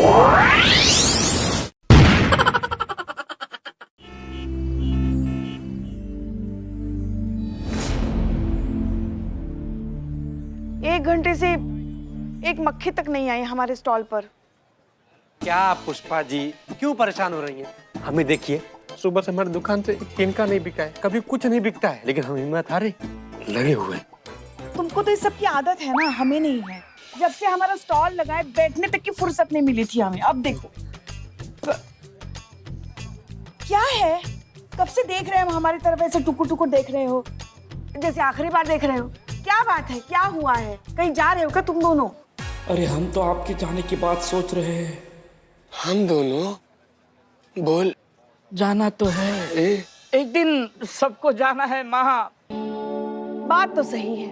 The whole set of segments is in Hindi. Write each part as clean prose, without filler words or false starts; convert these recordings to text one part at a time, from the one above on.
एक घंटे से एक मक्खी तक नहीं आई हमारे स्टॉल पर। क्या पुष्पा जी क्यों परेशान हो रही हैं? हमें देखिए, सुबह से हमारी दुकान से एक तिनका नहीं बिका है, कभी कुछ नहीं बिकता है, लेकिन हम हिम्मत हारे लगे हुए हैं। तुमको तो इस सब की आदत है ना, हमें नहीं है। जब से हमारा स्टॉल लगा है बैठने तक की फुर्सत नहीं मिली थी हमें। अब देखो क्या है, कब से देख रहे हैं हम हमारी तरफ, ऐसे टुकुर टुकुर देख रहे हो जैसे आखिरी बार देख रहे हो। क्या बात है, क्या हुआ है, कहीं जा रहे हो क्या तुम दोनों? अरे हम तो आपके जाने की बात सोच रहे हैं। हम दोनों? बोल। जाना तो है, एक दिन सबको जाना है माँ। बात तो सही है।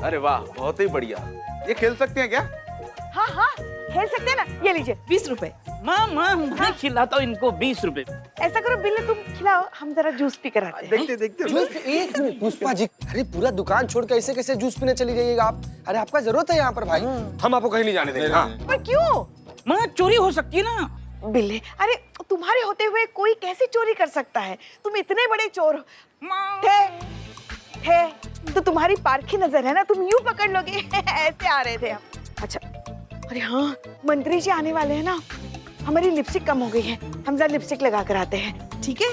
अरे वाह, बहुत ही बढ़िया। ये खेल सकते हैं क्या? हाँ हाँ खेल सकते हैं ना। ये लीजिए 20 रुपए। माँ मैं खिलाता हूँ इनको 20 रुपए। ऐसा करो बिल्ले तुम खिलाओ, हम जरा जूस पी कर आते हैं। देखते देखते। एक मिनट पुष्पा जी, अरे पूरा दुकान छोड़ के ऐसे कैसे जूस पीने चली जाइएगा आप? अरे आपका जरूरत है यहाँ पर भाई, हम आपको कहीं नहीं जाने देंगे। हाँ। पर क्यों? माँ चोरी हो सकती है ना। बिल्ले, अरे तुम्हारे होते हुए कोई कैसे चोरी कर सकता है? तुम इतने बड़े चोर हो। थे तो तुम्हारी पारखी नजर है ना, तुम यूं पकड़ लोगे। ऐसे आ रहे थे हम। अच्छा, अरे हाँ मंत्री जी आने वाले हैं ना, हमारी लिपस्टिक कम हो गई है, हम जरा लिपस्टिक लगा कर आते हैं। ठीक है,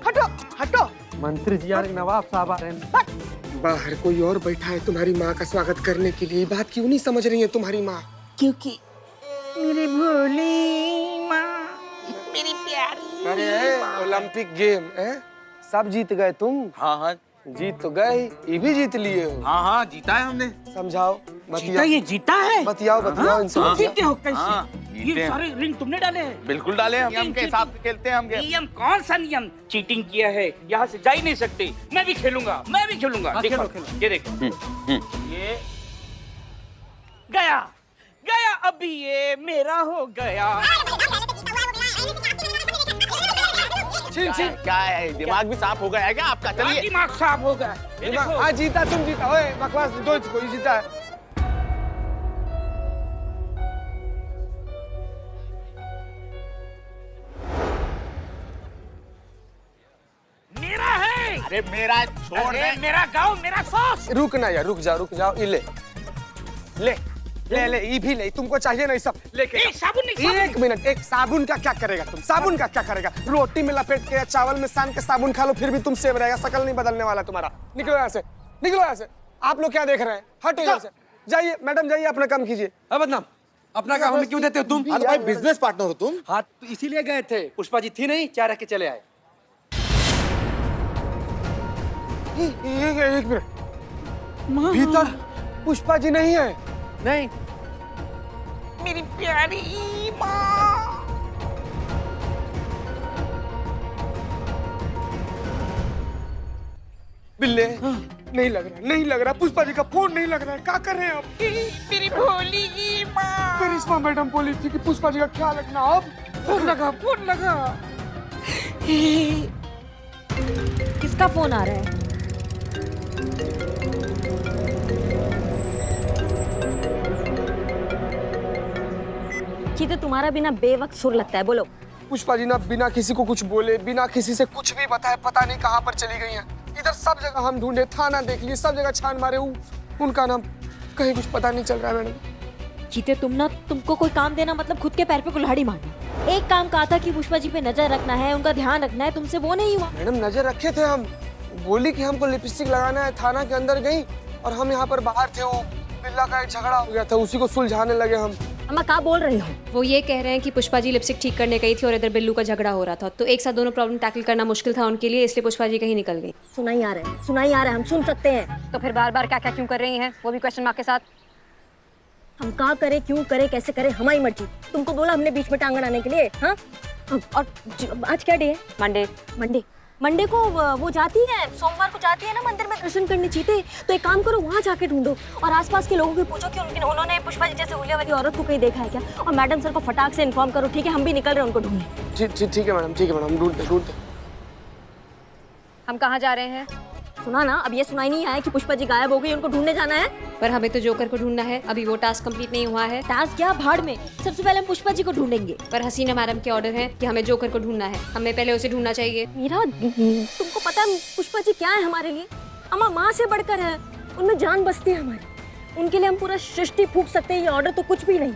हटो हटो। मंत्री जी यार, नवाब साहब आ रहे हैं। बाहर कोई और बैठा है तुम्हारी माँ का स्वागत करने के लिए, बात क्यों नहीं समझ रही है तुम्हारी माँ? क्योंकि मेरी भोली माँ, मेरी प्यारी। अरे ओलंपिक गेम है, सब जीत गए तुम। हाँ हाँ जीत तो गए, ये भी जीत लिए हो। हाँ हाँ, जीता है हमने। समझाओ, जीता, ये जीता है। बतियाओ इनसे। जीते हो कैसे? हाँ, जीते ये हैं। सारे रिंग तुमने डाले हैं? बिल्कुल डाले हम। नियम के हिसाब से खेलते हैं हम गेम। नियम कौन सा नियम? चीटिंग किया है, यहाँ से जा ही नहीं सकते। मैं भी खेलूंगा, मैं भी खेलूंगा। हाँ, देखो, खेलो। ये देखो, ये गया गया, अभी ये मेरा हो गया। क्या है, दिमाग भी साफ हो गया है क्या आपका? चलिए। दिमाग साफ हो गया। ये देखो। हाँ जीता, तुम जीता। ओए बकवास दो, कोई जीता है। मेरा है। अरे मेरा छोड़ अरे दे। मेरा गाँव, मेरा सॉस। रुकना यार, रुक जाओ। ये ले ले ले ले, ये भी ले, तुमको चाहिए ना ये सब लेके। एक साबुन नहीं, एक मिनट, एक साबुन का क्या करेगा तुम? साबुन का क्या करेगा? रोटी में लपेट के या चावल में सान के साबुन खा लो, फिर भी तुम सेव रहेगा, शकल नहीं बदलने वाला तुम्हारा। निकलो यहाँ से, निकलो यहाँ से। आप लोग क्या देख रहे हैं? हटो यहाँ से। जाइए मैडम, जाइए अपना काम कीजिए। बदनाम, अपना काम हमें क्यों देते हो तुम? हाँ तो भाई, बिजनेस पार्टनर हो तुम। हाँ तो इसीलिए गए थे, पुष्पा जी थी नहीं, चाय रख के चले आए। एक मिनट, भीतर पुष्पा जी नहीं है। नहीं, मेरी प्यारी माँ। बिल्ले, नहीं लग रहा पुष्पा जी का फोन नहीं लग रहा है। क्या कर रहे हैं आप? मेरी भोली माँ। करिश्मा मैडम बोली थी कि पुष्पा जी का ख्याल रखना। अब फोन लगा। किसका फोन आ रहा है? तो तुम्हारा बिना बेवक्त सुर लगता है, बोलो। पुष्पा जी ना बिना किसी को कुछ बोले, बिना किसी से कुछ भी बताए, पता नहीं कहाँ पर चली गई हैं। इधर सब जगह हम ढूंढे, थाना देख लिए, सब जगह छान मारे, उनका नाम कहीं कुछ पता नहीं चल रहा है मैडम। चीते, तुमको कोई काम देना मतलब खुद के पैर पे कुल्हाड़ी मारना। एक काम कहा था कि पुष्पा जी पे नजर रखना है, उनका ध्यान रखना है, तुमसे वो नहीं हुआ। मैडम नजर रखे थे हम, बोली कि हमको लिपस्टिक लगाना है। थाना के अंदर गई और हम यहाँ पर बाहर थे, वो बिल्ला का एक झगड़ा हो गया था, उसी को सुलझाने लगे हम। अम्मा क्या बोल रही हो? वो ये कह रहे हैं कि पुष्पा जी लिपस्टिक ठीक करने गई थी और इधर बिल्लू का झगड़ा हो रहा था, तो एक साथ दोनों प्रॉब्लम टैकल करना मुश्किल था उनके लिए, इसलिए पुष्पा जी कहीं निकल गई। सुनाई आ रहा है, हम सुन सकते हैं। तो फिर बार बार क्या क्या क्यों कर रही हैं, वो भी क्वेश्चन मार्क के साथ। हम क्या करें, क्यों करें, कैसे करें, हमारी मर्जी। तुमको बोला हमने बीच में टांग अड़ाने के लिए? हाँ, और आज क्या डे है? मंडे को वो जाती है, सोमवार को जाती है ना मंदिर में दर्शन करने। चीते, तो एक काम करो, वहाँ जाके ढूंढो और आसपास के लोगों से पूछो कि उन्होंने पुष्पा जी जैसे हुलिया वाली औरत को कहीं देखा है क्या, और मैडम सर को फटाक से इन्फॉर्म करो, ठीक है? हम भी निकल रहे हैं उनको ढूंढने। ठीक है मैडम, ढूंढते। हम कहाँ जा रहे हैं? सुना ना, अब ये सुनाई नहीं आया कि पुष्पा जी गायब हो गई, उनको ढूंढने जाना है। पर हमें तो जोकर को ढूंढना है, अभी वो टास्क कंप्लीट नहीं हुआ है। टास्क क्या, भाड़ में। सबसे पहले हम पुष्पा जी को ढूंढेंगे। पर हसीना मैडम के ऑर्डर है कि हमें जोकर को ढूंढना है, हमें पहले उसे ढूंढना चाहिए। मीरा, तुमको पता है पुष्पा जी क्या है हमारे लिए? अम्मा माँ से बढ़कर है, उनमें जान बसती है हमारी। उनके लिए हम पूरा सृष्टि फूंक सकते हैं, ये ऑर्डर तो कुछ भी नहीं।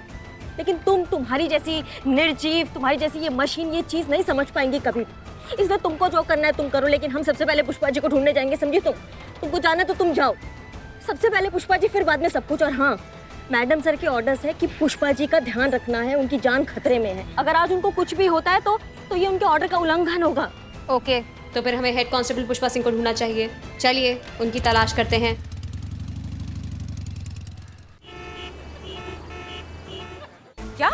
लेकिन तुम्हारी जैसी निर्जीव, तुम्हारी जैसी ये मशीन ये चीज नहीं समझ पाएंगी कभी। इसलिए तुमको जो करना है तुम करो, लेकिन हम सबसे पहले पुष्पा जी को ढूंढने जाएंगे, समझी? तुमको जाना है तो तुम जाओ, सबसे पहले पुष्पा जी, फिर बाद में सब कुछ। और हाँ, मैडम सर के ऑर्डर्स है कि पुष्पा जी का ध्यान रखना है, उनकी जान खतरे में है। अगर आज उनको कुछ भी होता है तो ये उनके ऑर्डर का उल्लंघन होगा। ओके, तो फिर हमें हेड कांस्टेबल पुष्पा सिंह को ढूंढना चाहिए। चलिए उनकी तलाश करते हैं। क्या?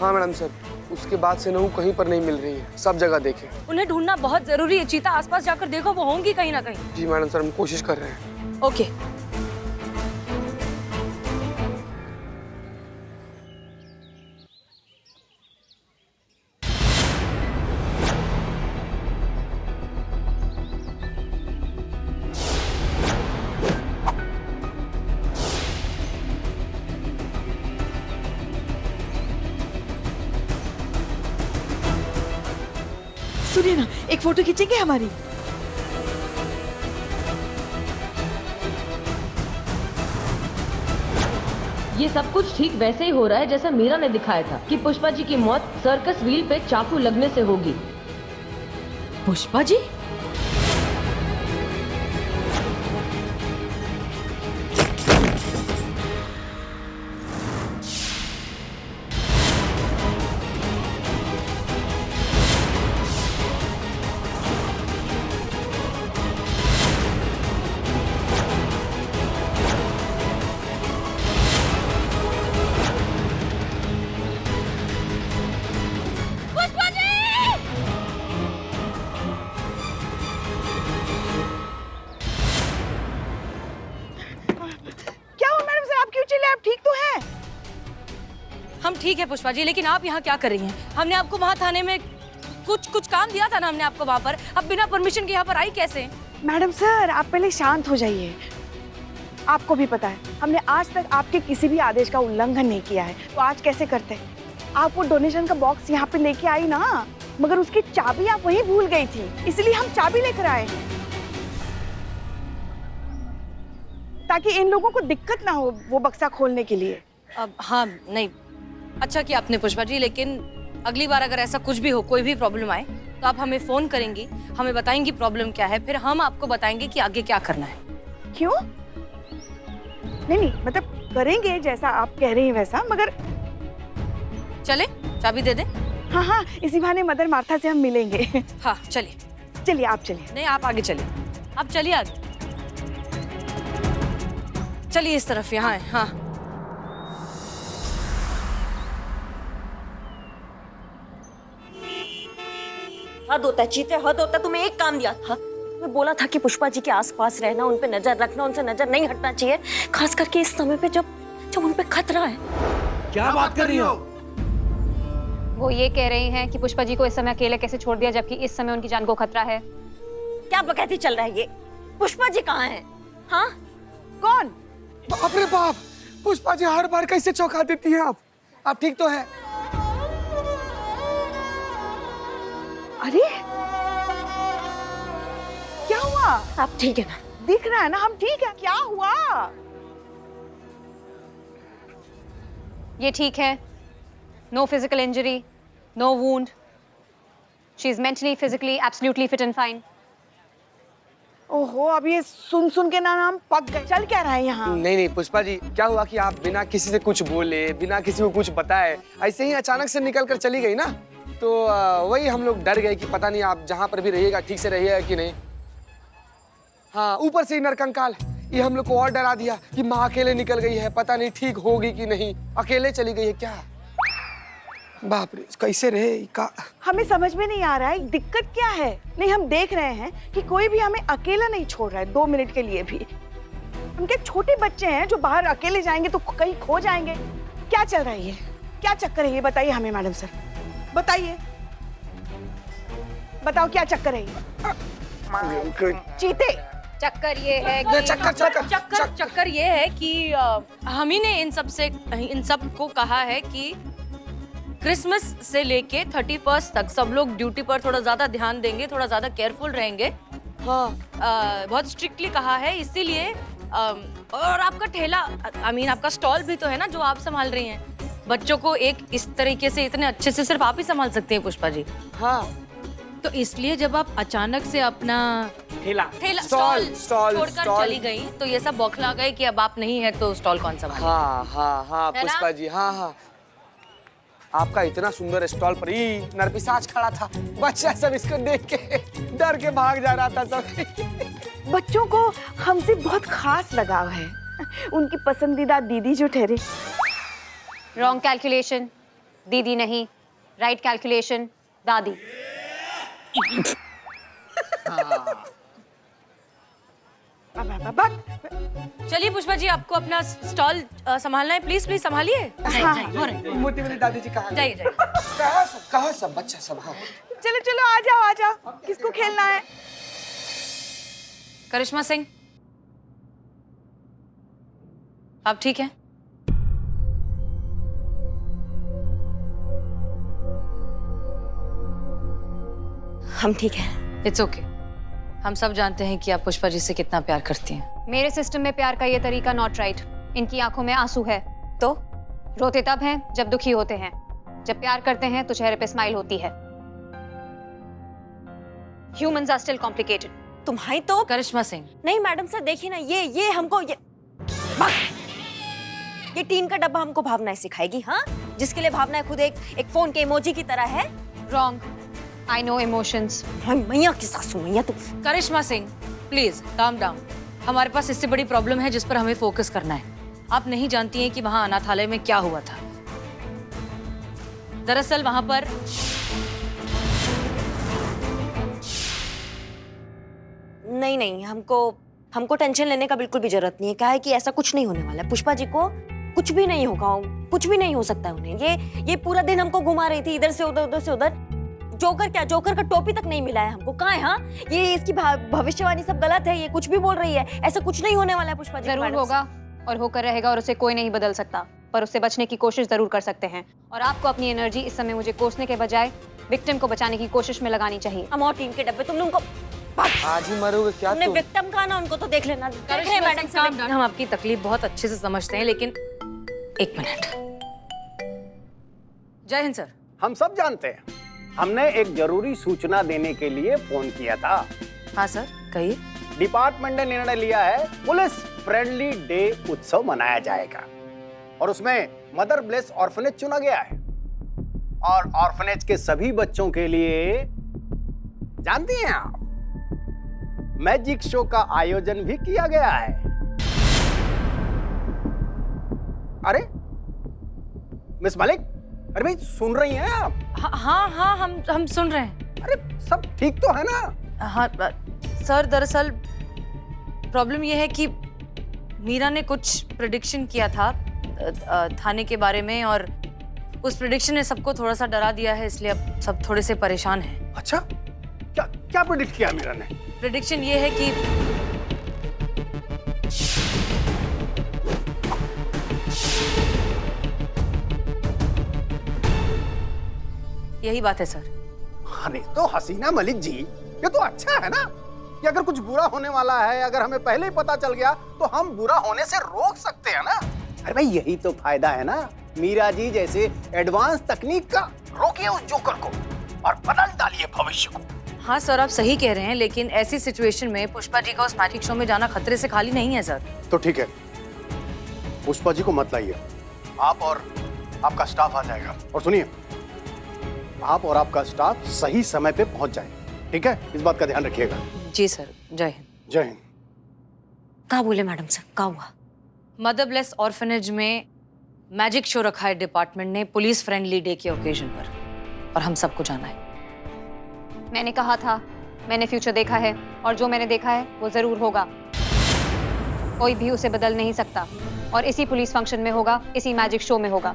हाँ मैडम सर, उसके बाद से नहू कहीं पर नहीं मिल रही है, सब जगह देखे। उन्हें ढूंढना बहुत जरूरी है। चीता आसपास जाकर देखो, वो होंगी कहीं ना कहीं। जी मैडम सर, हम कोशिश कर रहे हैं। ओके। सुनिए ना, एक फोटो खींचेंगे हमारी? ये सब कुछ ठीक वैसे ही हो रहा है जैसा मीरा ने दिखाया था कि पुष्पा जी की मौत सर्कस व्हील पे चाकू लगने से होगी। पुष्पा जी? क्या हुआ मैडम सर, आप क्यों चिल्लाए? आप ठीक तो हैं? हम ठीक है पुष्पा जी, लेकिन आप यहाँ क्या कर रही हैं? हमने आपको वहाँ थाने में कुछ काम दिया था ना हमने आपको वहाँ पर। अब बिना परमिशन के यहाँ पर आई कैसे? मैडम सर, आप पहले शांत हो जाइए। आपको भी पता है, हमने आज तक आपके किसी भी आदेश का उल्लंघन नहीं किया है, तो आज कैसे करते? आप वो डोनेशन का बॉक्स यहाँ पे लेके आई ना, मगर उसकी चाबी आप वहीं भूल गई थी, इसलिए हम चाबी लेकर आए हैं, ताकि इन लोगों को दिक्कत ना हो वो बक्सा खोलने के लिए। अब हाँ, नहीं, अच्छा किया आपने पुष्पा जी, लेकिन अगली बार अगर ऐसा कुछ भी हो, कोई भी प्रॉब्लम आए, तो आप हमें फोन करेंगी, हमें बताएंगी प्रॉब्लम क्या है, फिर हम आपको बताएंगे कि आगे क्या करना है। क्यों? नहीं, मतलब करेंगे जैसा आप कह रही हैं वैसा, मगर चले, चाबी दे दे। हाँ, इसी बहाने मदर मार्था से हम मिलेंगे। हाँ चलिए। चलिए आप चलिए। नहीं, आप आगे चलिए, आप चलिए आगे, चलिए इस तरफ, यहाँ है। हाँ हद होता है चीते, हद होता है। तुम्हें एक काम दिया था, मैं बोला था कि पुष्पा जी के आसपास रहना, उन पे नजर रखना, उनसे नजर नहीं हटना चाहिए, खास करके इस समय पे जब उन पे खतरा है। क्या बात कर रही हो? वो ये कह रही हैं कि पुष्पा जी को इस समय अकेले कैसे छोड़ दिया, जबकि इस समय उनकी जान को खतरा है। क्या बकैती चल रहा है ये? पुष्पा जी कहाँ हैं? हाँ, कौन? बाप रे बाप, पुष्पा जी हर बार कैसे चौंका देती हैं आप ठीक तो है? अरे क्या हुआ? आप ठीक है ना? दिख रहा है ना हम ठीक है। क्या हुआ? ये ठीक है, no physical injury, no wound, she is mentally physically absolutely fit and fine. ओहो, अब ये सुन के ना हम पक गए। चल क्या रहा है यहाँ? नहीं पुष्पा जी, क्या हुआ कि आप बिना किसी से कुछ बोले, बिना किसी को कुछ बताए, ऐसे ही अचानक से निकल कर चली गई ना, तो वही हम लोग डर गए कि पता नहीं आप जहाँ पर भी रहिएगा ठीक से रहिएगा कि नहीं। हाँ, ऊपर से ही नरकंकाल, ये हम लोग को और डरा दिया कि माँ अकेले निकल गई है, पता नहीं ठीक होगी कि नहीं, अकेले चली गई है क्या। बाप रे, कैसे रहे का? हमें समझ में नहीं आ रहा है दिक्कत क्या है। नहीं, हम देख रहे हैं कि कोई भी हमें अकेला नहीं छोड़ रहा है 2 मिनट के लिए भी। उनके छोटे बच्चे हैं जो बाहर अकेले जाएंगे तो कहीं खो जाएंगे। क्या चल रहा है ये? क्या चक्कर है ये? बताइए हमें मैडम सर, बताइए, बताओ क्या चक्कर है ये? चीते, चक्कर ये है ये चक्कर चक्कर चक्कर ये है कि हम ही ने इन सब को कहा है कि क्रिसमस से लेके 31st तक सब लोग ड्यूटी पर थोड़ा ज्यादा ध्यान देंगे, थोड़ा ज्यादा केयरफुल रहेंगे। हाँ बहुत स्ट्रिक्टली कहा है, इसीलिए और आपका ठेला आपका स्टॉल भी तो है ना जो आप संभाल रही हैं। बच्चों को एक इस तरीके से इतने अच्छे से सिर्फ आप ही संभाल सकते हैं पुष्पा जी। हाँ तो इसलिए जब आप अचानक से अपना ठेला स्टॉल स्टॉल छोड़कर चली गई तो ये सब बौखला गए कि अब आप नहीं है तो स्टॉल कौन संभाले। हाँ हाँ हाँ है ना? पुष्पा जी, हाँ हाँ, आपका इतना सुंदर स्टॉल पर ही नरपिशाच खड़ा था। बच्चा सब इसको देख के डर के भाग जा रहा था सब। बच्चों को हमसे बहुत खास लगाव है, उनकी पसंदीदा दीदी जो ठहरे। रॉन्ग कैलकुलेशन, दीदी नहीं, राइट कैलकुलेशन, दादी। चलिए पुष्पा जी, आपको अपना स्टॉल संभालना है, प्लीज प्लीज संभालिए। मोटी मेरी दादी जी कहाँ जाइए जाइए। कहाँ सब बच्चा सब? हाँ चलो चलो आ जाओ, किसको खेलना है? करिश्मा सिंह, आप ठीक हैं? हम ठीक हैं। It's okay. हम सब जानते हैं कि आप पुष्पा जी से कितना प्यार करती हैं। मेरे सिस्टम में प्यार का ये तरीका नॉट राइट। इनकी आंखों में आंसू है तो रोते तब हैं जब दुखी होते हैं, जब प्यार करते हैं तो चेहरे पे स्माइल होती है। Humans are still complicated. तुम्हारी तो करिश्मा सिंह, नहीं मैडम सर, देखिए ना, ये हमको ये टीन का डब्बा हमको भावनाएं सिखाएगी। हाँ, जिसके लिए भावनाएं खुद एक फोन के इमोजी की तरह है। Wrong. I know emotions. मैया की सासू मैया तुम। करिश्मा सिंह प्लीज काम डाउन। हमारे पास इससे बड़ी प्रॉब्लम है जिस पर हमें फोकस करना है। आप नहीं जानती हैं कि वहां अनाथालय में क्या हुआ था। दरअसल वहां पर नहीं, हमको टेंशन लेने का बिल्कुल भी जरूरत नहीं है। क्या है कि ऐसा कुछ नहीं होने वाला है। पुष्पा जी को कुछ भी नहीं होगा, कुछ भी नहीं हो सकता है उन्हें। ये पूरा दिन हमको घुमा रही थी इधर से उधर। जोकर का टोपी तक नहीं मिला है हमको। कहाँ है? हाँ, ये इसकी भविष्यवाणी सब गलत है, ये कुछ भी बोल रही है। ऐसा कुछ नहीं होने वाला है पुष्पा जी। जरूर होगा और होकर रहेगा और उसे कोई नहीं बदल सकता, पर उससे बचने की कोशिश जरूर कर सकते हैं। और आपको अपनी एनर्जी इस समय मुझे कोसने के बजाय विक्टिम को बचाने की कोशिश में लगानी चाहिए। हम और टीम के डब्बे तुमने उनको आज ही मरोगे क्या तुमने तुम? विक्टिम कहा ना, उनको तो देख लेना। मैडम साहब, हम आपकी तकलीफ बहुत अच्छे से समझते हैं, लेकिन एक मिनट। जय हिंद सर। हम सब जानते हैं, हमने एक जरूरी सूचना देने के लिए फोन किया था। हाँ सर, कहिए। डिपार्टमेंट ने निर्णय लिया है पुलिस फ्रेंडली डे उत्सव मनाया जाएगा और उसमें मदर ब्लेस ऑर्फनेज चुना गया है और ऑर्फनेज के सभी बच्चों के लिए, जानती हैं आप, मैजिक शो का आयोजन भी किया गया है। अरे मिस मलिक, अरे भाई सुन रही हैं आप? हाँ, हम सुन रहे हैं। अरे सब ठीक तो है ना? हाँ सर, दरअसल प्रॉब्लम यह है कि मीरा ने कुछ प्रेडिक्शन किया था थाने के बारे में और उस प्रेडिक्शन ने सबको थोड़ा सा डरा दिया है, इसलिए अब सब थोड़े से परेशान हैं। अच्छा, क्या प्रेडिक्ट किया मीरा ने? प्रेडिक्शन ये है कि यही बात है सर। अरे तो हसीना मलिक जी, ये तो अच्छा है ना कि अगर कुछ बुरा होने वाला है, अगर हमें पहले ही पता चल गया तो हम बुरा होने से रोक सकते हैं ना। अरे भाई यही तो फायदा है ना मीरा जी जैसे एडवांस तकनीक का। रोकिए उस जोकर को और बदल डालिए भविष्य को। हाँ सर, आप सही कह रहे हैं, लेकिन ऐसी सिचुएशन में पुष्पा जी का उस मैजिक शो में जाना खतरे से खाली नहीं है सर। तो ठीक है, पुष्पा जी को मत लाइए, आप और आपका स्टाफ आ जाएगा। और सुनिए, आप और आपका स्टाफ सही समय पे पहुंच जाए, ठीक है? इस बात का ध्यान रखिएगा। जी सर, जय हिंद। जय हिंद। क्या बोले मैडम सर, क्या हुआ? मदर ब्लेस ऑर्फनेज में मैजिक शो रखा है डिपार्टमेंट ने पुलिस फ्रेंडली डे के ओकेजन पर, और हम सबको जाना है। मैंने कहा था, मैंने फ्यूचर देखा है और जो मैंने देखा है वो जरूर होगा। कोई भी उसे बदल नहीं सकता और इसी पुलिस फंक्शन में होगा, इसी मैजिक शो में होगा।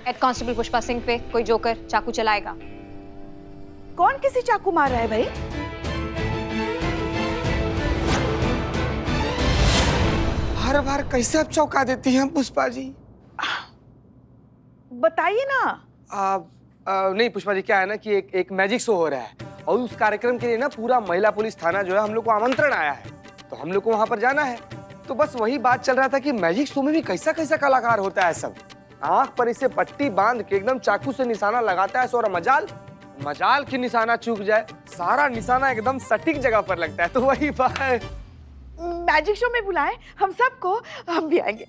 हेड कांस्टेबल पुष्पा सिंह पे कोई जोकर चाकू चलाएगा। कौन किसी चाकू मार रहा है भाई? हर बार कैसे आप चौंका देती हैं पुष्पा जी? बताइए ना। नहीं पुष्पा जी, क्या है ना कि एक मैजिक शो हो रहा है और उस कार्यक्रम के लिए ना पूरा महिला पुलिस थाना जो है हम लोग को आमंत्रण आया है, तो हम लोग को वहां पर जाना है। तो बस वही बात चल रहा था कि मैजिक शो में भी कैसा कैसा कलाकार होता है सब। आंख पर इसे पट्टी बांध के एकदम चाकू से निशाना लगाता है और मजाल की निशाना चूक जाए, सारा निशाना एकदम सटीक जगह पर लगता है। तो वही बात, मैजिक शो में बुलाए हम सबको, हम भी आएंगे।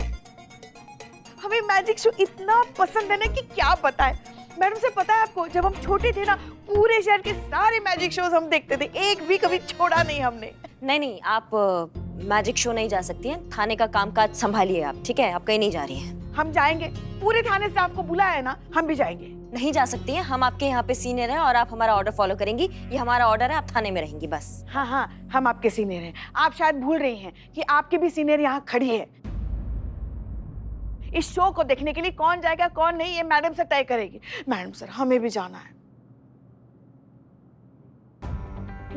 हमें मैजिक शो इतना पसंद है ना कि क्या बताएं। मैडम से पता है आपको, जब हम छोटे थे ना पूरे शहर के सारे मैजिक शोज हम देखते थे, एक भी कभी छोड़ा नहीं हमने। नहीं, आप मैजिक शो नहीं जा सकती हैं। थाने का कामकाज संभालिए आप, ठीक है? आप कहीं नहीं जा रही हैं। हम जाएंगे, पूरे थाने से आपको बुलाया है ना, हम भी जाएंगे। नहीं जा सकती हैं, हम आपके यहाँ पे सीनियर हैं और आप हमारा ऑर्डर फॉलो करेंगी। ये हमारा ऑर्डर है, आप थाने में रहेंगी बस। हाँ, हम आपके सीनियर हैं। आप शायद भूल रही हैं कि आपके भी सीनियर यहाँ खड़ी है। इस शो को देखने के लिए कौन जाएगा कौन नहीं, ये मैडम से तय करेगी। मैडम सर, हमें भी जाना है।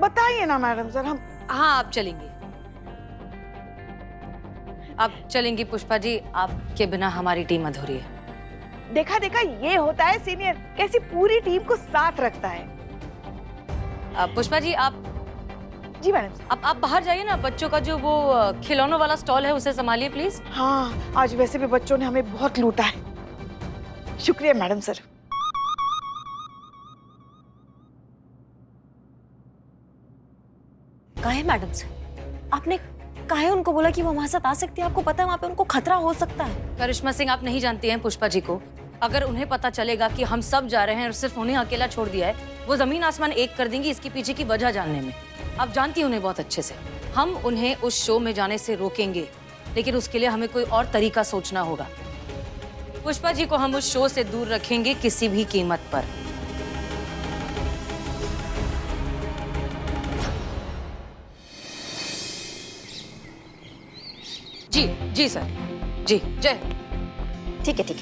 बताइए ना मैडम सर। हम हाँ, आप चलेंगी, आप चलेंगी पुष्पा जी। आपके बिना हमारी टीम अधूरी है। देखा ये होता है सीनियर, कैसी पूरी टीम को साथ रखता है। पुष्पा जी, आप जी मैडम। आप बाहर जाइए ना, बच्चों का जो वो खिलौनों वाला स्टॉल है उसे संभालिए प्लीज। हाँ, आज वैसे भी बच्चों ने हमें बहुत लूटा है। शुक्रिया मैडम सर। काहे मैडम से आपने काहे उनको बोला कि वो हमारे साथ आ सकती है? आपको पता है वहाँ पे उनको खतरा हो सकता है। करिश्मा सिंह, आप नहीं जानती हैं पुष्पा जी को। अगर उन्हें पता चलेगा कि हम सब जा रहे हैं और सिर्फ उन्हें अकेला छोड़ दिया है, वो जमीन आसमान एक कर देंगी इसके पीछे की वजह जानने में। आप जानती हैं उन्हें बहुत अच्छे से। हम उन्हें उस शो में जाने से रोकेंगे, लेकिन उसके लिए हमें कोई और तरीका सोचना होगा। पुष्पा जी को हम उस शो से दूर रखेंगे किसी भी कीमत पर। जी सर, जी जय। ठीक है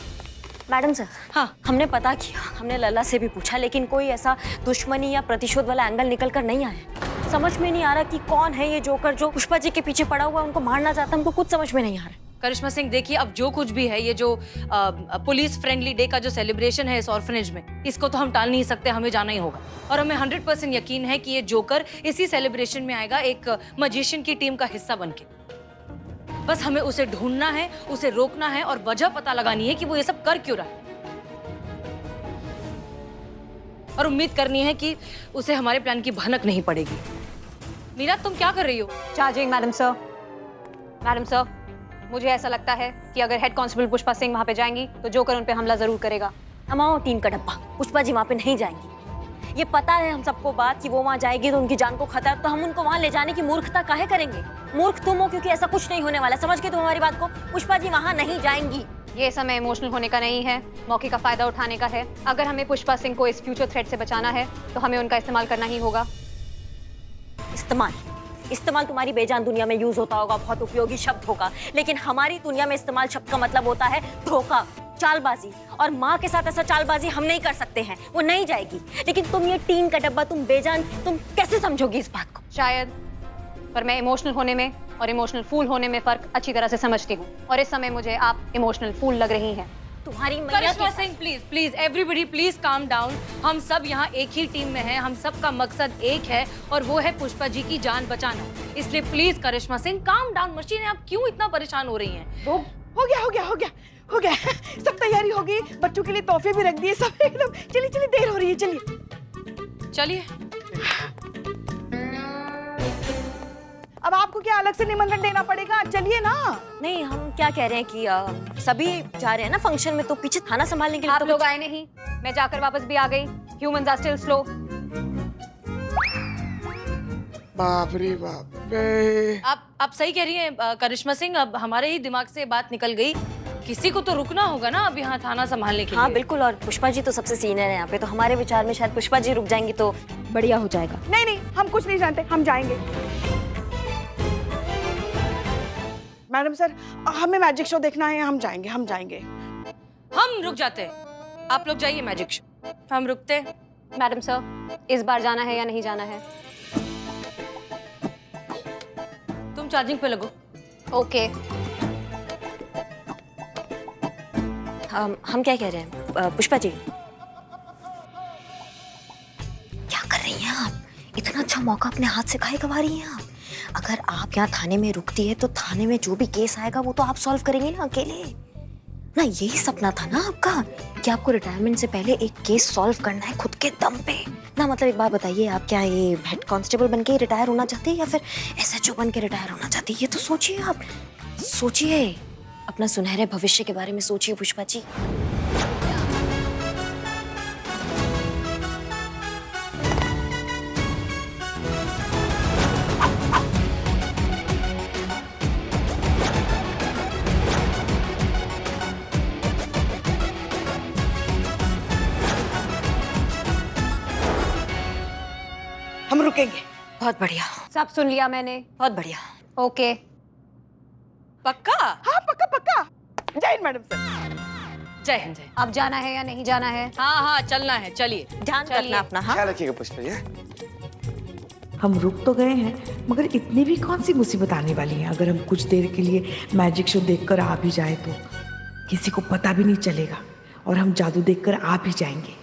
मैडम सर। हाँ, हमने पता किया, हमने लल्ला से भी पूछा, लेकिन कोई ऐसा दुश्मनी या प्रतिशोध वाला एंगल निकल कर नहीं आया। समझ में नहीं आ रहा कि कौन है ये जोकर जो पुष्पा जी के पीछे पड़ा हुआ, उनको मारना चाहता। हमको कुछ समझ में नहीं आ रहा। करिश्मा सिंह, देखिए अब जो कुछ भी है, ये जो पुलिस फ्रेंडली डे का जो सेलिब्रेशन है इस ऑर्फनेज में, इसको तो हम टाल नहीं सकते, हमें जाना ही होगा। और हमें 100% यकीन है कि ये जोकर इसी सेलिब्रेशन में आएगा एक मजिशियन की टीम का हिस्सा बनके। बस हमें उसे ढूंढना है, उसे रोकना है और वजह पता लगानी है कि वो ये सब कर क्यों रहा है। और उम्मीद करनी है कि उसे हमारे प्लान की भनक नहीं पड़ेगी। मीरा, तुम क्या कर रही हो? Charging madam sir. Madam sir, मुझे ऐसा लगता है कि अगर हेड कांस्टेबल पुष्पा सिंह वहां पे जाएंगी तो जोकर उन पे हमला जरूर करेगा। अमाओ टीन का डब्बा, पुष्पा जी वहाँ पे नहीं जाएंगी। ये पता है हम सबको बात कि वो वहाँ जाएगी तो उनकी जान को खतरा, तो हम उनको वहाँ ले जाने की मूर्खता काहे करेंगे? मूर्ख तुम हो, क्योंकि ऐसा कुछ नहीं होने वाला। समझ गए तुम हमारी बात को? पुष्पा जी वहाँ नहीं जाएंगी। ये समय इमोशनल होने का नहीं है, मौके का फायदा उठाने का है। अगर हमें पुष्पा सिंह को इस फ्यूचर थ्रेट से बचाना है तो हमें उनका इस्तेमाल करना ही होगा। इस्तेमाल तुम्हारी बेजान दुनिया में यूज होता होगा, बहुत उपयोगी शब्द होगा, लेकिन हमारी दुनिया में इस्तेमाल शब्द का मतलब होता है धोखा, चालबाजी। और माँ के साथ ऐसा चालबाजी हम नहीं कर सकते हैं। वो नहीं जाएगी। लेकिन तुम ये टीन का डब्बा, तुम बेजान, तुम कैसे समझोगी इस बात को? शायद, पर मैं इमोशनल होने में और इमोशनल फूल होने में फर्क अच्छी तरह से समझती हूँ, और इस समय मुझे आप इमोशनल फूल लग रही हैं। तुम्हारी Karishma Singh, please everybody please calm down. हम सब यहाँ एक ही टीम में हैं, हम सब का मकसद एक है और वो है पुष्पा जी की जान बचाना। इसलिए please Karishma Singh, calm down. Machine, आप क्यों इतना परेशान हो रही हैं? हो गया। सब तैयारी हो गई, बच्चों के लिए तोहफे भी रख दिए सब एकदम। चलिए देर हो रही है, चलिए। अब आपको क्या अलग से निमंत्रण देना पड़ेगा? चलिए ना। नहीं, हम क्या कह रहे हैं कि सभी जा रहे हैं ना फंक्शन में, तो पीछे थाना संभालने के लिए आप लोग आए नहीं, मैं जाकर वापस भी आ गई। Humans are still slow. बाप रे बाप रे। आप सही कह रही हैं करिश्मा सिंह, अब हमारे ही दिमाग से बात निकल गई। किसी को तो रुकना होगा ना अब यहाँ थाना संभालने के लिए। हाँ बिल्कुल, और पुष्पा जी तो सबसे सीनियर है यहाँ पे, तो हमारे विचार में शायद पुष्पा जी रुक जाएंगी तो बढ़िया हो जाएगा। नहीं, हम कुछ नहीं जानते, हम जाएंगे। मैडम सर, हमें मैजिक शो देखना है, हम जाएंगे। हम रुक जाते हैं, आप लोग जाइए मैजिक शो, हम रुकते हैं। मैडम सर, इस बार जाना है या नहीं जाना है? तुम चार्जिंग पे लगो। ओके। हम क्या कह रहे हैं पुष्पा जी, क्या कर रही हैं आप? इतना अच्छा मौका अपने हाथ से काहे गंवा रही हैं आप? अगर आप यहाँ थाने में रुकती है तो थाने में जो भी केस आएगा वो तो आप सॉल्व करेंगे ना अकेले। ना यही सपना था ना आपका कि आपको रिटायरमेंट से पहले एक केस सॉल्व करना है खुद के दम पे ना। मतलब एक बात बताइए, आप क्या ये हेड कांस्टेबल बन के रिटायर होना चाहती है या फिर SHO बन के रिटायर होना चाहती है? ये तो सोचिए आप, सोचिए, अपना सुनहरे भविष्य के बारे में सोचिए पुष्पा जी। हम रुकेंगे। बहुत बढ़िया, सब सुन लिया मैंने। बहुत बढ़िया। ओके, पक्का? हाँ पक्का पक्का। जय हिंद मैडम सर। जय हिंद। जय। अब जाना है या नहीं जाना है? हाँ हाँ चलना है, चलिए। ध्यान रखना अपना। हाँ ख्याल रखिएगा पुष्पा जी। हम रुक तो गए हैं मगर इतनी भी कौन सी मुसीबत आने वाली है। अगर हम कुछ देर के लिए मैजिक शो देखकर आ भी जाए तो किसी को पता भी नहीं चलेगा और हम जादू देखकर आ भी जाएंगे।